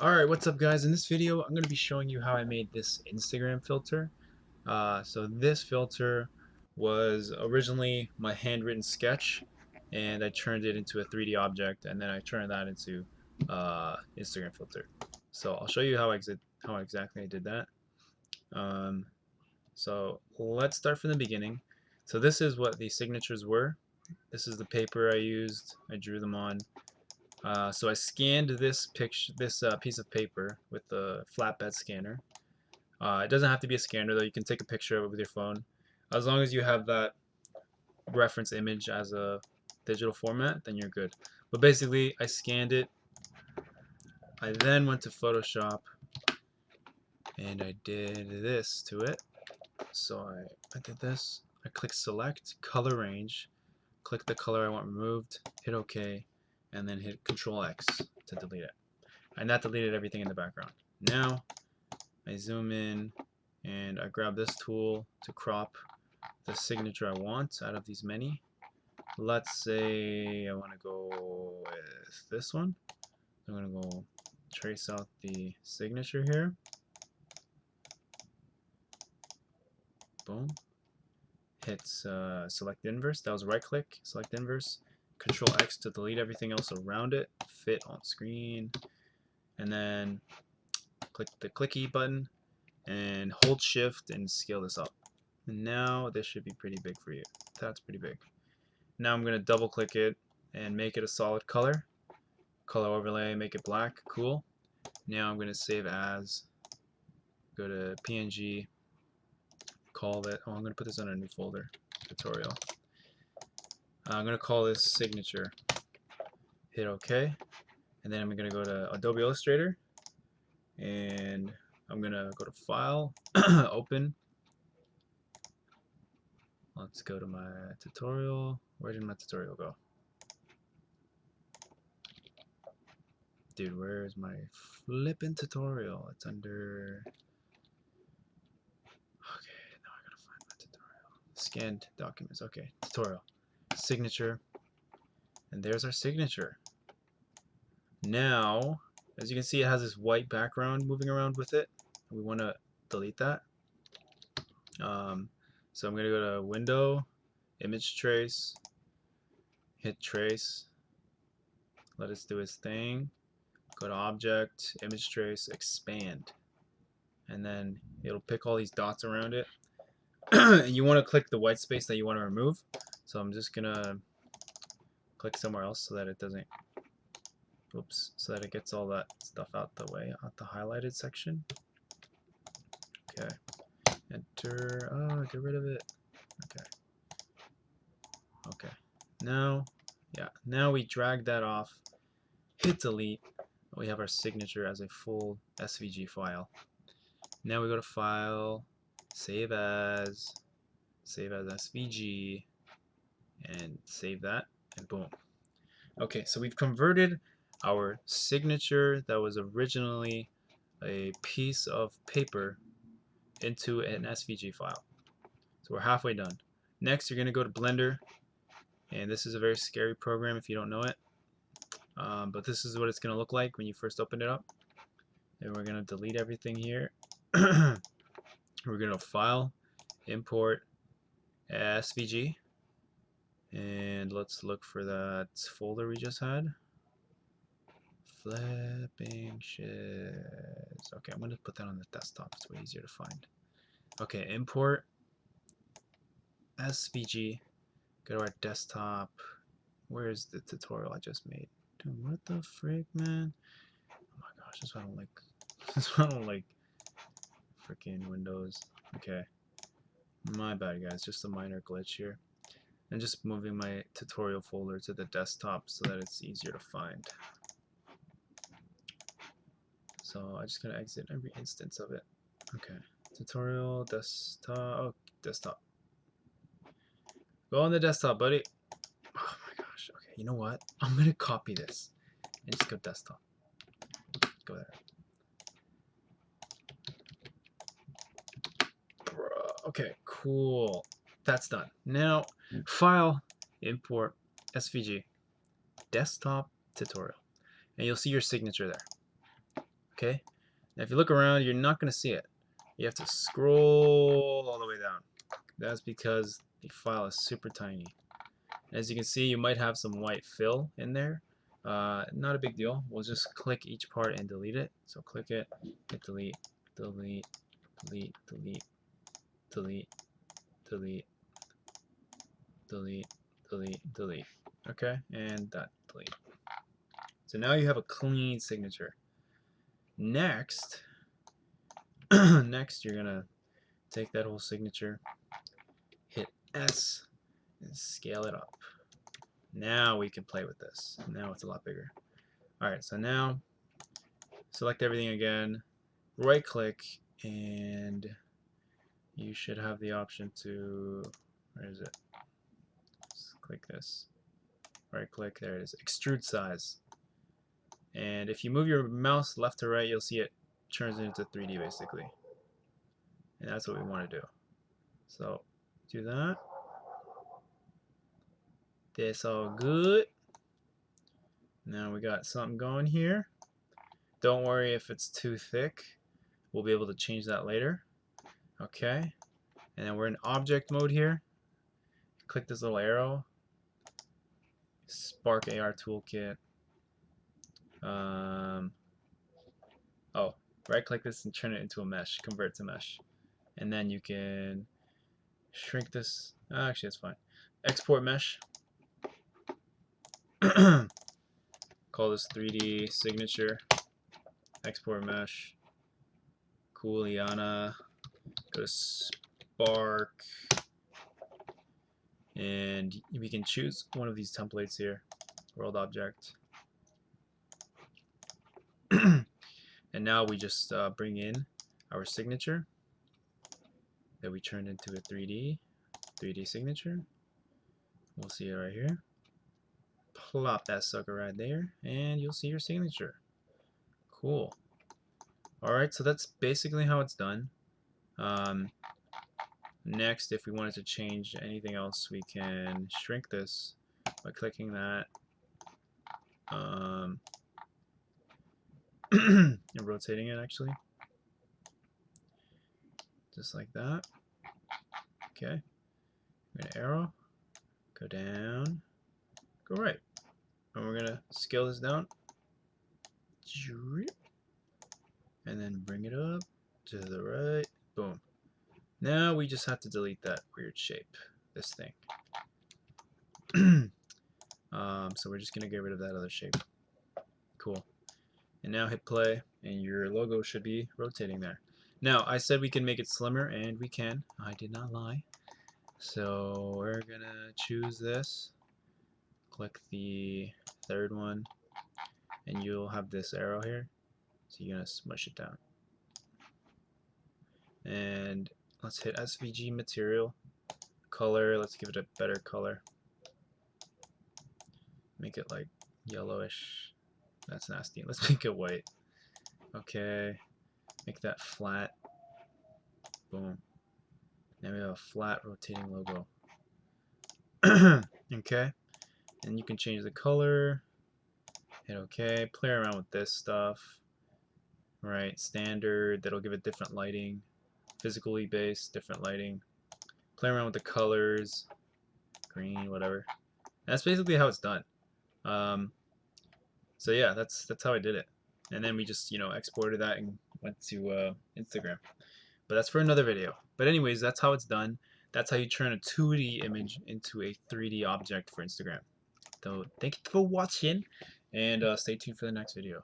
Alright, what's up guys? In this video, I'm going to be showing you how I made this Instagram filter. So this filter was originally my handwritten sketch, and I turned it into a 3D object, and then I turned that into Instagram filter. So I'll show you how exactly I did that. Um, so let's start from the beginning. So this is what the signatures were. This is the paper I used. I drew them on. So I scanned this piece of paper with the flatbed scanner. It doesn't have to be a scanner though. You can take a picture of it with your phone, as long as you have that reference image as a digital format. Then you're good. But basically, I scanned it. I then went to Photoshop and I did this to it. So I did this. I click Select Color Range. Click the color I want removed. Hit OK, and then hit Control X to delete it. And that deleted everything in the background. Now I zoom in and I grab this tool to crop the signature I want out of these many. Let's say I want to go with this one. I'm going to go trace out the signature here. Boom. Hit select inverse. That was right click, select inverse. Control X to delete everything else around it. Fit on screen. And then click the clicky button and hold shift and scale this up. And now this should be pretty big for you. That's pretty big. Now I'm going to double click it and make it a solid color. Color overlay, make it black. Cool. Now I'm going to save as. Go to PNG. Call it. Oh, I'm going to put this on a new folder. Tutorial. I'm going to call this signature. Hit OK. And then I'm going to go to Adobe Illustrator. And I'm going to go to File. Open. Let's go to my tutorial. Where did my tutorial go? Dude, where's my flippin' tutorial? It's under... Okay, now I gotta find my tutorial. Scanned documents. Okay, tutorial. Signature. And there's our signature. Now, as you can see, it has this white background moving around with it. We want to delete that. So I'm going to go to Window, Image Trace, hit Trace, let it do its thing. Go to Object, Image Trace, Expand. And then it'll pick all these dots around it. And you want to click the white space that you want to remove. So I'm just going to click somewhere else so that it doesn't, oops, so that it gets all that stuff out the way, out the highlighted section. Okay. Enter, oh, get rid of it. Okay. Okay. Now, yeah, now we drag that off, hit delete. We have our signature as a full SVG file. Now we go to File, Save As SVG, and save that, and boom. Okay, so we've converted our signature that was originally a piece of paper into an SVG file. So we're halfway done. Next, you're going to go to Blender, and this is a very scary program if you don't know it. But this is what it's going to look like when you first open it up. And we're going to delete everything here. We're going to File, Import, SVG, and let's look for that folder we just had. Flipping shiz. Okay, I'm going to put that on the desktop. It's way easier to find. Okay, import SVG. Go to our desktop. Where's the tutorial I just made? Dude, what the frick, man? Oh my gosh, this one I don't like. This one I don't like. Freaking Windows. Okay, my bad, guys. Just a minor glitch here. I'm just moving my tutorial folder to the desktop so that it's easier to find. So I'm just gonna exit every instance of it. Okay, tutorial, desktop, oh, desktop. Go on the desktop, buddy. Oh my gosh, okay, you know what? I'm gonna copy this and just go desktop. Go there. Okay, cool. That's done. Now, File, Import, SVG, Desktop Tutorial. And you'll see your signature there. Okay. Now if you look around, you're not going to see it. You have to scroll all the way down. That's because the file is super tiny. As you can see, you might have some white fill in there. Not a big deal. We'll just click each part and delete it. So click it, hit delete, delete, delete, delete, delete, delete, delete, delete, delete. Okay, and that delete. So now you have a clean signature. Next, next you're gonna take that whole signature, hit S, and scale it up. Now we can play with this. Now it's a lot bigger. Alright, so now select everything again, right click, and you should have the option to, where is it? Just click this. Right click, there it is. Extrude size. And if you move your mouse left to right, you'll see it turns it into 3D basically. And that's what we want to do. So do that. That's all good. Now we got something going here. Don't worry if it's too thick. We'll be able to change that later. Okay. And then we're in object mode here. Click this little arrow. Spark AR toolkit. Right click this and turn it into a mesh. Convert to mesh. And then you can shrink this. Actually, it's fine. Export mesh. Call this 3D signature. Export mesh. Cool, Liana. Go to Spark. And we can choose one of these templates here. World object. And now we just bring in our signature that we turned into a 3D signature. We'll see it right here. Plop that sucker right there, and you'll see your signature. Cool. Alright, so that's basically how it's done. Next, if we wanted to change anything else, we can shrink this by clicking that. And rotating it actually. Just like that. Okay. We're gonna arrow, go down, go right. And we're gonna scale this down. And then bring it up to the right. Boom. Now we just have to delete that weird shape, this thing. So we're just gonna get rid of that other shape. Cool. And now hit play, and your logo should be rotating there. Now, I said we can make it slimmer, and we can. I did not lie. So we're gonna choose this. Click the third one, and you'll have this arrow here. So you're gonna smush it down. And let's hit SVG material. Color, let's give it a better color. Make it like yellowish. That's nasty. Let's make it white. Okay. Make that flat. Boom. Now we have a flat rotating logo. Okay. And you can change the color. Hit OK. Play around with this stuff. Right. Standard. That'll give it different lighting. Physically based, different lighting. Play around with the colors. Green, whatever. And that's basically how it's done. So yeah, that's how I did it. And then we just, exported that and went to Instagram. But that's for another video. But anyways, that's how it's done. That's how you turn a 2D image into a 3D object for Instagram. So thank you for watching, and stay tuned for the next video.